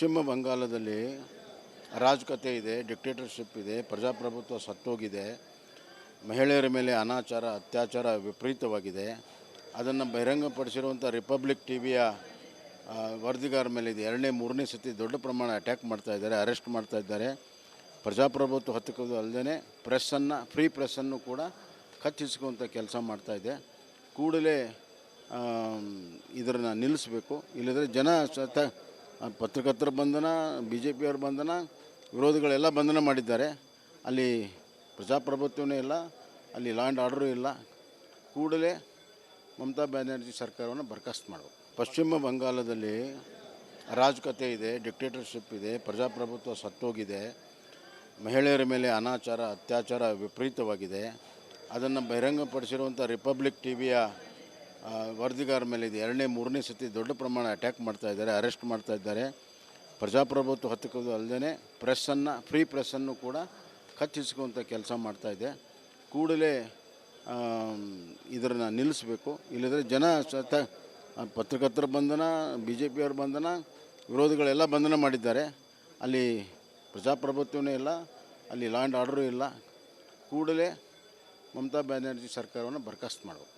ಪಶ್ಚಿಮ ಬಂಗಾಳದಲ್ಲಿ ಅರಾಜಕತೆ ಇದೆ, ಡಿಕ್ಟೇಟರ್ಶಿಪ್ ಇದೆ, ಪ್ರಜಾಪ್ರಭುತ್ವ ಸತ್ತೋಗಿದೆ, ಮಹಿಳೆಯರ ಮೇಲೆ ಅನಾಚಾರ ಅತ್ಯಾಚಾರ ವಿಪರೀತವಾಗಿದೆ. ಅದನ್ನು ಬಹಿರಂಗಪಡಿಸಿರುವಂಥ ರಿಪಬ್ಲಿಕ್ ಟಿವಿಯ ವರದಿಗಾರ ಮೇಲೆ ಇದೆ ಎರಡನೇ ಮೂರನೇ ಸತಿ ದೊಡ್ಡ ಪ್ರಮಾಣ ಅಟ್ಯಾಕ್ ಮಾಡ್ತಾಯಿದ್ದಾರೆ, ಅರೆಸ್ಟ್ ಮಾಡ್ತಾಯಿದ್ದಾರೆ. ಪ್ರಜಾಪ್ರಭುತ್ವ ಹತ್ತಿಕ್ಕೋದು ಅಲ್ಲದೆ ಫ್ರೀ ಪ್ರೆಸ್ಸನ್ನು ಕೂಡ ಕಚ್ಚಿಸುವಂಥ ಕೆಲಸ ಮಾಡ್ತಾಯಿದೆ. ಕೂಡಲೇ ಇದನ್ನು ನಿಲ್ಲಿಸಬೇಕು. ಇಲ್ಲದ್ರೆ ಪತ್ರಕರ್ತರ ಬಂಧನ, BJPಯವ್ರ ಬಂಧನ, ವಿರೋಧಿಗಳೆಲ್ಲ ಬಂಧನ ಮಾಡಿದ್ದಾರೆ. ಅಲ್ಲಿ ಪ್ರಜಾಪ್ರಭುತ್ವವೇ ಇಲ್ಲ, ಅಲ್ಲಿ ಲಾ ಆ್ಯಂಡ್ ಆರ್ಡರೂ ಇಲ್ಲ. ಕೂಡಲೇ ಮಮತಾ ಬ್ಯಾನರ್ಜಿ ಸರ್ಕಾರವನ್ನು ಬರಖಾಸ್ತು ಮಾಡಬೇಕು. ಪಶ್ಚಿಮ ಬಂಗಾಳದಲ್ಲಿ ಅರಾಜಕತೆ ಇದೆ, ಡಿಕ್ಟೇಟರ್ಶಿಪ್ ಇದೆ, ಪ್ರಜಾಪ್ರಭುತ್ವ ಸತ್ತೋಗಿದೆ, ಮಹಿಳೆಯರ ಮೇಲೆ ಅನಾಚಾರ ಅತ್ಯಾಚಾರ ವಿಪರೀತವಾಗಿದೆ. ಅದನ್ನು ಬಹಿರಂಗಪಡಿಸಿರುವಂಥ ರಿಪಬ್ಲಿಕ್ ಟಿವಿಯ ವರದಿಗಾರ ಮೇಲೆ ಇದೆ ಎರಡನೇ ಮೂರನೇ ಸತಿ ದೊಡ್ಡ ಪ್ರಮಾಣ ಅಟ್ಯಾಕ್ ಮಾಡ್ತಾಯಿದ್ದಾರೆ, ಅರೆಸ್ಟ್ ಮಾಡ್ತಾಯಿದ್ದಾರೆ. ಪ್ರಜಾಪ್ರಭುತ್ವ ಹತ್ತಿಕ್ಕೋದು ಅಲ್ಲದೆ ಫ್ರೀ ಪ್ರೆಸ್ಸನ್ನು ಕೂಡ ಕಚ್ಚಿಸುವಂಥ ಕೆಲಸ ಮಾಡ್ತಾಯಿದೆ. ಕೂಡಲೇ ಇದನ್ನು ನಿಲ್ಲಿಸಬೇಕು. ಇಲ್ಲದ್ರೆ ಪತ್ರಕರ್ತರ ಬಂಧನ, BJPಯವ್ರ ಬಂಧನ, ವಿರೋಧಿಗಳೆಲ್ಲ ಬಂಧನ ಮಾಡಿದ್ದಾರೆ. ಅಲ್ಲಿ ಪ್ರಜಾಪ್ರಭುತ್ವವೇ ಇಲ್ಲ, ಅಲ್ಲಿ ಲಾ ಆ್ಯಂಡ್ ಆರ್ಡರೂ ಇಲ್ಲ. ಕೂಡಲೇ ಮಮತಾ ಬ್ಯಾನರ್ಜಿ ಸರ್ಕಾರವನ್ನು ಬರಖಾಸ್ತು ಮಾಡಬೇಕು.